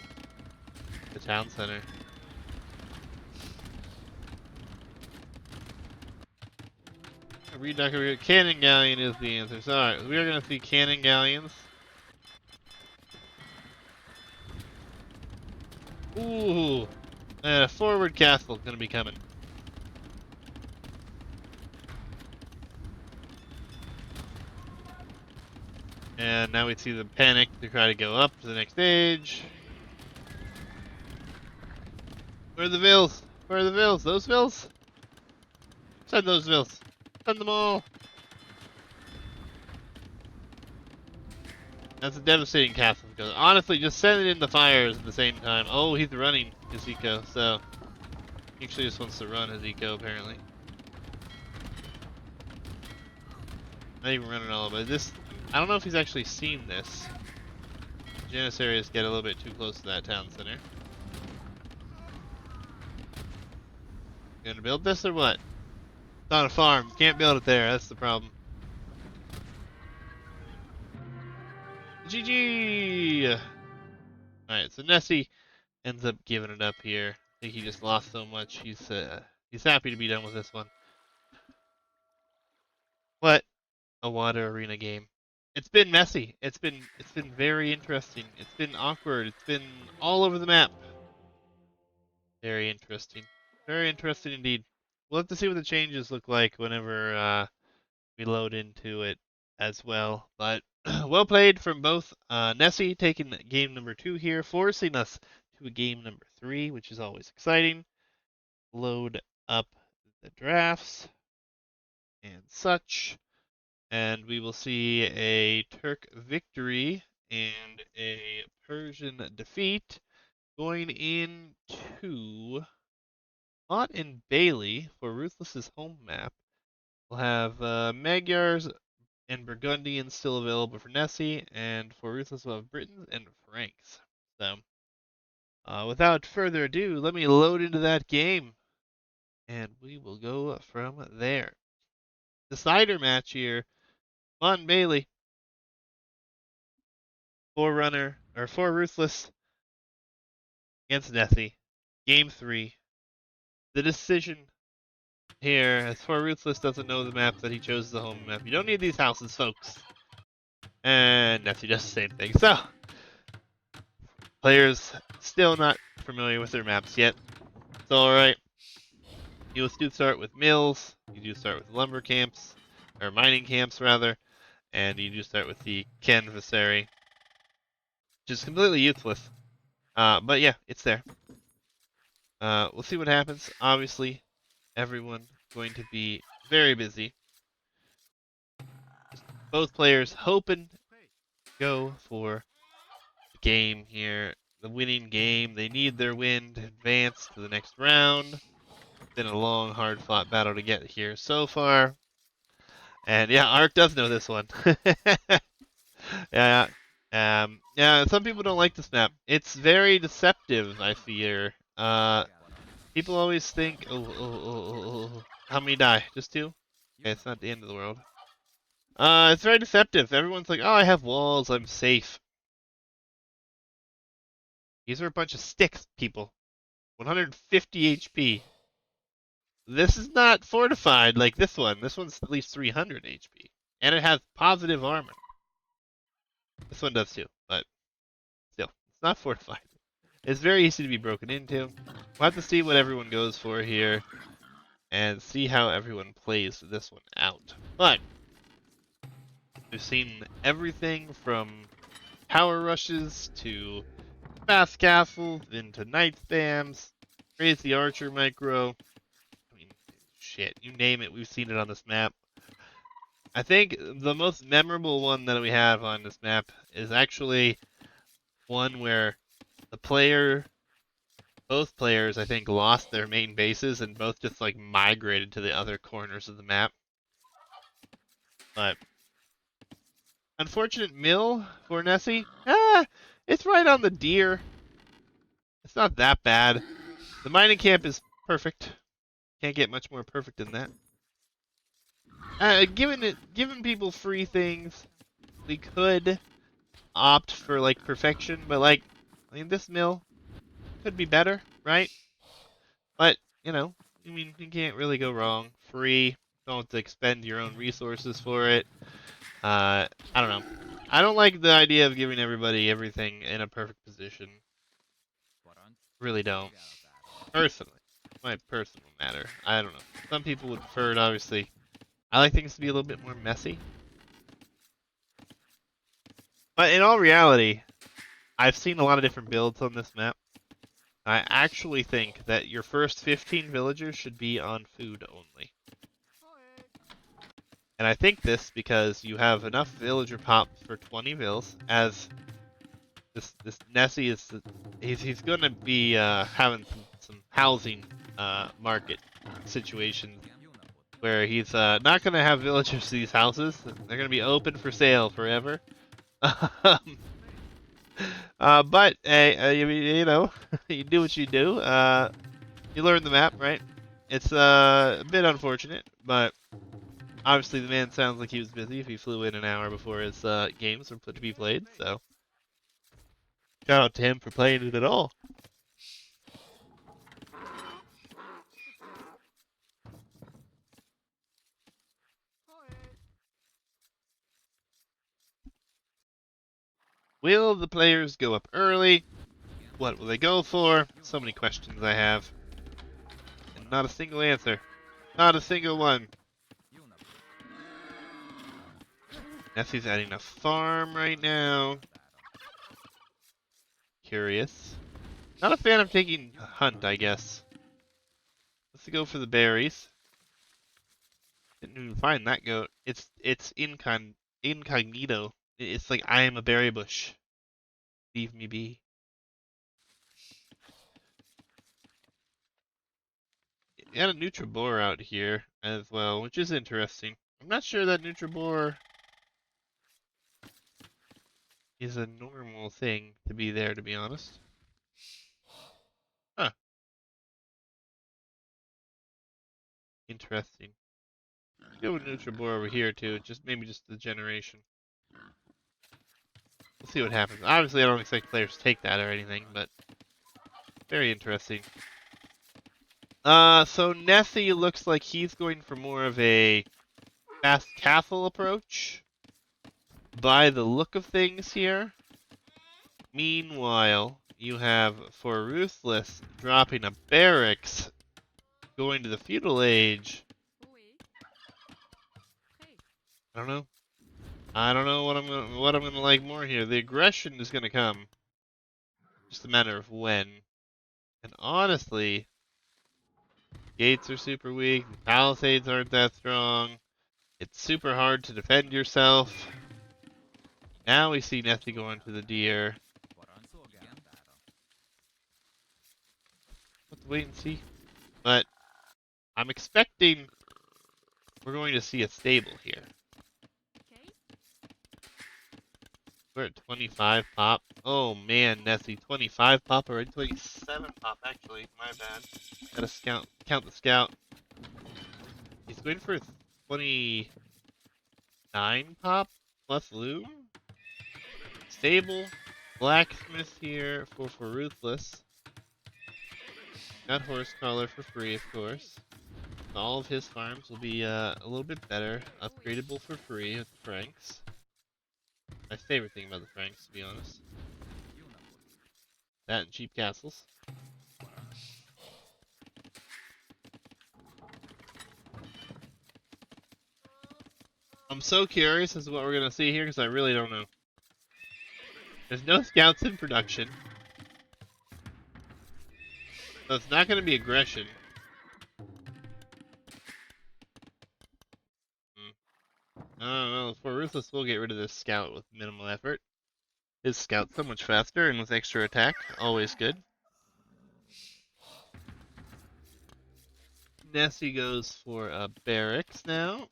the town center. Cannon galleon is the answer. So, alright, we are going to see cannon galleons. Ooh, and a forward castle going to be coming. And now we see the panic to try to go up to the next stage. Where are the vills? Where are the vills? Those vills? Send those vills. Send them all. That's a devastating castle. Because honestly, just send it in the fires at the same time. Oh, he's running his eco, so he actually just wants to run his eco apparently. Not even running all of it. This, I don't know if he's actually seen this. Janissaries get a little bit too close to that town center. Gonna build this or what? It's on a farm. Can't build it there. That's the problem. GG! Alright, so Nessy ends up giving it up here. I think he just lost so much. He's happy to be done with this one. What a water arena game. It's been messy. It's been very interesting. It's been awkward. It's been all over the map. Very interesting. Very interesting indeed. We'll have to see what the changes look like whenever we load into it as well. But well played from both. Nessy taking game number 2 here, forcing us to a game number 3, which is always exciting. Load up the drafts and such. And we will see a Turk victory and a Persian defeat going into Mott and Bailey for Ruthless's home map. We'll have Magyars and Burgundians still available for Nessy, and for Ruthless we'll have Britons and Franks. So, without further ado, let me load into that game, and we will go from there. Decider match here. Mott and Bailey. Forerunner, or for Ruthless against Nessy. Game 3. The decision here, as for Ruthless doesn't know the map that he chose the home map. You don't need these houses, folks. And Nessy does the same thing. So, players still not familiar with their maps yet. It's alright. You do start with mills, you do start with lumber camps, or mining camps rather, and you do start with the canvassary, which is completely useless. But yeah, it's there. We'll see what happens. Obviously, everyone going to be very busy. Both players hoping to go for the game here, the winning game. They need their win to advance to the next round. It's been a long, hard-fought battle to get here so far. And yeah, Ark does know this one. Yeah, yeah. Some people don't like this map. It's very deceptive, I fear. People always think, oh. How many die? Just 2? Okay, it's not the end of the world. It's very deceptive. Everyone's like, oh, I have walls, I'm safe. These are a bunch of sticks, people. 150 HP. This is not fortified like this one. This one's at least 300 HP. And it has positive armor. This one does too, but still, it's not fortified. It's very easy to be broken into. We'll have to see what everyone goes for here and see how everyone plays this one out. But we've seen everything from power rushes to fast castles into night spams. Crazy Archer micro. I mean, shit, you name it, we've seen it on this map. I think the most memorable one that we have on this map is actually one where both players, I think, lost their main bases and both just like migrated to the other corners of the map. But unfortunate mill for Nessy. It's right on the deer. It's not that bad. The mining camp is perfect. Can't get much more perfect than that. Giving people free things, we could opt for like perfection, but like, I mean, this mill could be better, right? But you know, I mean, you can't really go wrong. Free, don't have to expend your own resources for it. I don't know. I don't like the idea of giving everybody everything in a perfect position. Really don't. Personally, my personal matter. I don't know. Some people would prefer it, obviously. I like things to be a little bit more messy. But in all reality, I've seen a lot of different builds on this map. I actually think that your first 15 villagers should be on food only. And I think this because you have enough villager pops for 20 vills, as this Nessy is he's going to be having some housing market situations where he's not going to have villagers to these houses. They're going to be open for sale forever. But you know, you do what you do. You learn the map, right? It's a bit unfortunate, but obviously the man sounds like he was busy if he flew in an hour before his games were to be played. So shout out to him for playing it at all. Will the players go up early? What will they go for? So many questions I have. And not a single answer. Not a single one. Nessy's adding a farm right now. Curious. Not a fan of taking a hunt, I guess. Let's go for the berries. Didn't even find that goat. It's incognito. It's like I am a berry bush. Leave me be. And a Nutribor out here as well, which is interesting. I'm not sure that Nutribor is a normal thing to be there, to be honest. Huh. Interesting. Let's go with Nutribor over here too, maybe just the generation. We'll see what happens. Obviously, I don't expect players to take that or anything, but very interesting. So Nessy looks like he's going for more of a fast castle approach by the look of things here. Meanwhile, you have for Ruthless dropping a barracks, going to the feudal age. I don't know. I don't know what I'm gonna like more here. The aggression is gonna come. Just a matter of when. And honestly, gates are super weak. The palisades aren't that strong. It's super hard to defend yourself. Now we see Nessy going to the deer. Let's wait and see. But I'm expecting we're going to see a stable here. We're at 25 pop. Oh man, Nessy, 25 pop or 27 pop actually. My bad. Gotta count the scout. He's going for 29 pop plus loom. Stable. Blacksmith here for Ruthless. Got horse collar for free, of course. All of his farms will be a little bit better, upgradable for free with the Franks. My favorite thing about the Franks, to be honest. That and cheap castles. I'm so curious as to what we're going to see here because I really don't know. There's no scouts in production. So it's not going to be aggression. I don't know. For Ruthless, we'll get rid of this scout with minimal effort. His scout's so much faster and with extra attack, always good. Nessy goes for barracks now.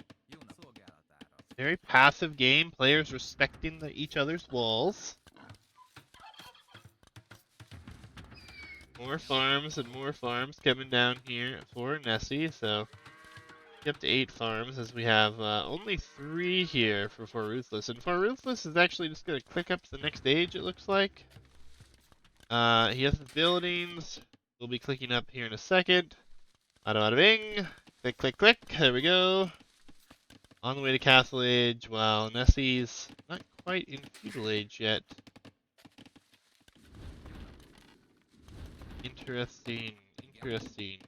Very passive game, players respecting each other's walls. More farms and more farms coming down here for Nessy, so up to 8 farms as we have only 3 here for Ruthless. And for Ruthless is actually just going to click up to the next age, it looks like. He has the buildings. We'll be clicking up here in a second. Bada bing. Click, click, click. There we go. On the way to Castle Age. Wow, Nessy's not quite in Feudal Age yet. Interesting. Interesting.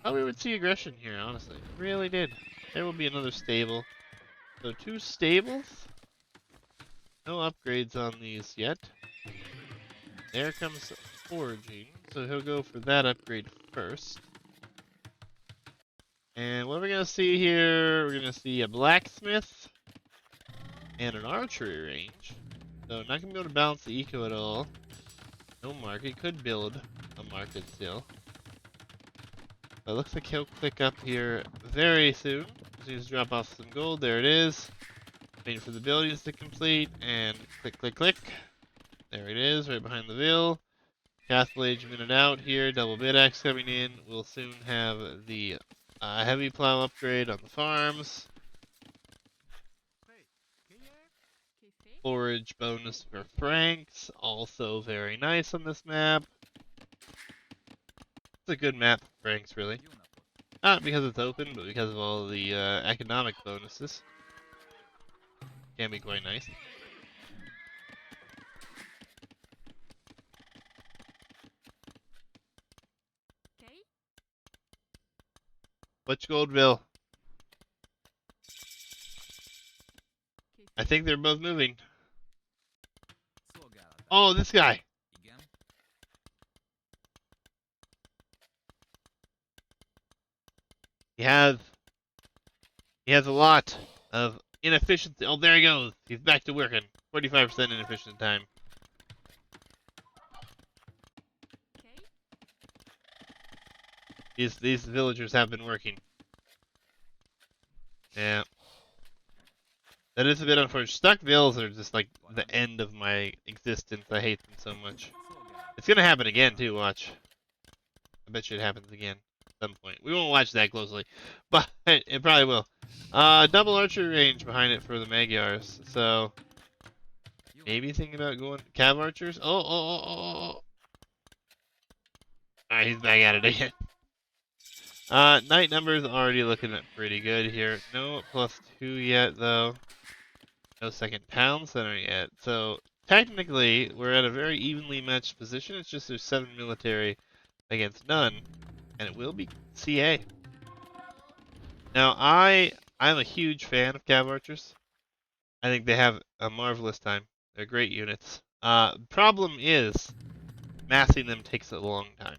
Oh, we would see aggression here, honestly. Really did. There will be another stable. So 2 stables. No upgrades on these yet. There comes foraging. So he'll go for that upgrade first. And what we're going to see here, we're going to see a blacksmith and an archery range. So not going to be able to balance the eco at all. No market. Could build a market still. But it looks like he'll click up here very soon. Just needs to drop off some gold. There it is. Waiting for the buildings to complete. And click, click, click. There it is, right behind the Ville. Castle Age minute out here. Double bid axe coming in. We'll soon have the heavy plow upgrade on the farms. Forage bonus for Franks. Also very nice on this map. It's a good map for Franks, really. Not because it's open, but because of all the economic bonuses. Can be quite nice. Butch Goldville. I think they're both moving. Oh, this guy. He has a lot of inefficiency. Oh, there he goes. He's back to working. 45% inefficient time. These villagers have been working. Yeah. That is a bit unfortunate. Stuck vills are just like the end of my existence. I hate them so much. It's gonna happen again too, watch. I bet you it happens again at some point. We won't watch that closely, but it probably will. Double archery range behind it for the Magyars, so maybe thinking about going cav archers. Oh. Alright, he's back at it again. Knight numbers already looking at pretty good here. No +2 yet though. No second town center yet. So technically we're at a very evenly matched position. It's just there's 7 military against none. And it will be CA. Now I'm a huge fan of cav archers. I think they have a marvelous time. They're great units. Problem is massing them takes a long time.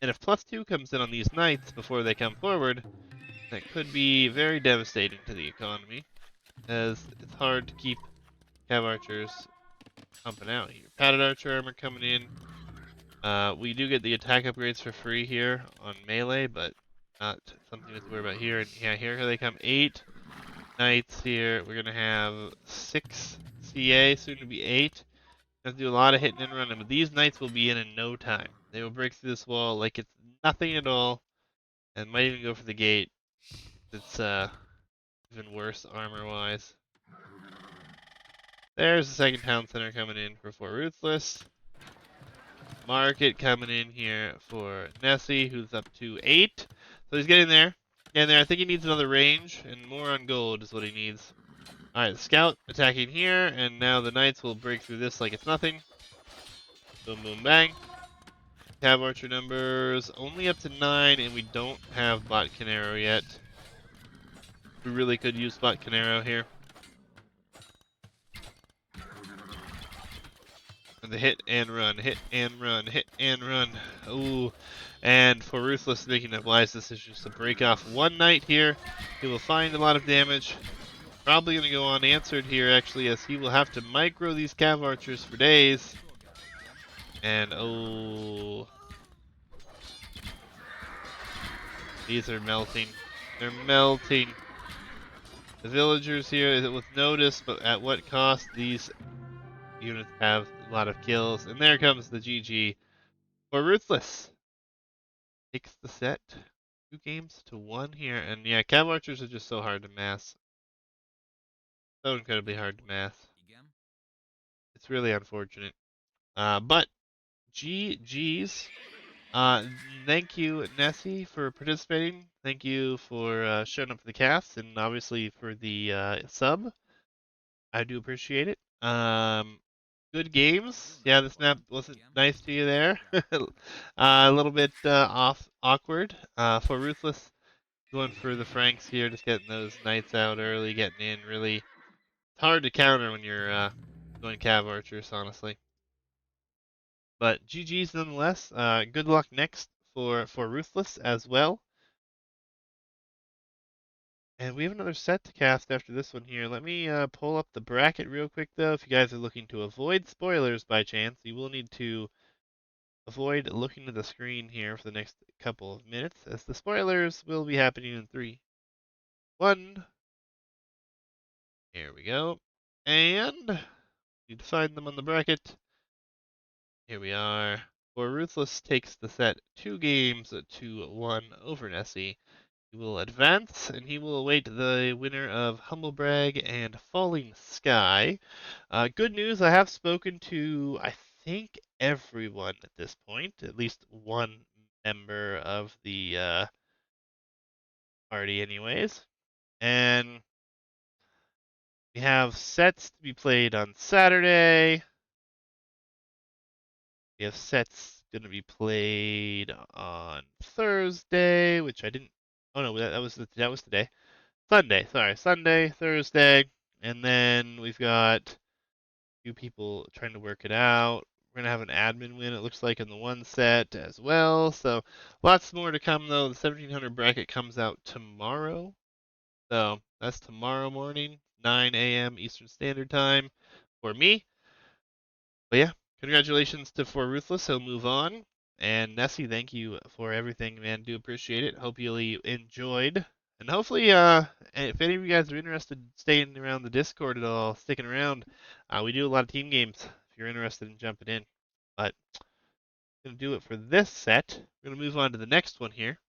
And if +2 comes in on these knights before they come forward, that could be very devastating to the economy, as it's hard to keep cav archers pumping out here. Padded archer armor coming in. We do get the attack upgrades for free here on melee, but not something to worry about here. And yeah, here they come. 8 knights here. We're gonna have 6 CA, soon to be 8. Have to do a lot of hitting and running, but these knights will be in no time. They will break through this wall like it's nothing at all, and might even go for the gate. It's even worse armor-wise. There's the second town center coming in for Ruthless. Market coming in here for Nessy, who's up to 8. So he's getting there. Getting there. I think he needs another range, and more on gold is what he needs. Alright, Scout attacking here, and now the Knights will break through this like it's nothing. Boom, boom, bang. Cav Archer numbers only up to 9, and we don't have Bot Canero yet. We really could use Bot Canero here. The hit and run, hit and run, hit and run. Ooh. And for Ruthless making a wise decision to break off one knight here. He will find a lot of damage. Probably going to go unanswered here, actually, as he will have to micro these cav archers for days. And, oh. These are melting. They're melting. The villagers here with notice, but at what cost? These units have a lot of kills. And there comes the GG for Ruthless. Takes the set. 2 games to 1 here. And yeah, cav archers are just so hard to mass. So incredibly hard to mass. It's really unfortunate. But GG's. Thank you, Nessy, for participating. Thank you for showing up for the cast, and obviously for the sub. I do appreciate it. Good games. Yeah, this map wasn't nice to you there. A little bit awkward. For Ruthless, going for the Franks here, just getting those knights out early, getting in. Really, it's hard to counter when you're going cav archers, honestly. But GG's nonetheless. Good luck next for Ruthless as well. And we have another set to cast after this one here. Let me pull up the bracket real quick, though. If you guys are looking to avoid spoilers by chance, you will need to avoid looking at the screen here for the next couple of minutes, as the spoilers will be happening in 3, 1. Here we go. And need to find them on the bracket. Here we are. For Ruthless takes the set 2 games to 1 over Nessy. He will advance, and he will await the winner of Humblebrag and Falling Sky. Good news, I have spoken to, I think, everyone at this point, at least one member of the party anyways. And we have sets to be played on Saturday. We have sets going to be played on Thursday, which I didn't. Oh no, that was today. Sunday, sorry, Sunday, Thursday, and then we've got a few people trying to work it out. We're gonna have an admin win, it looks like, in the one set as well. So lots more to come though. The 1700 bracket comes out tomorrow, so that's tomorrow morning, 9 a.m. Eastern Standard Time for me. But yeah, congratulations to For Ruthless. He'll move on. And Nessy, thank you for everything, man. Do appreciate it. Hope you enjoyed. And hopefully, if any of you guys are interested in staying around the Discord at all, sticking around, we do a lot of team games if you're interested in jumping in. But I'm going to do it for this set. We're going to move on to the next one here.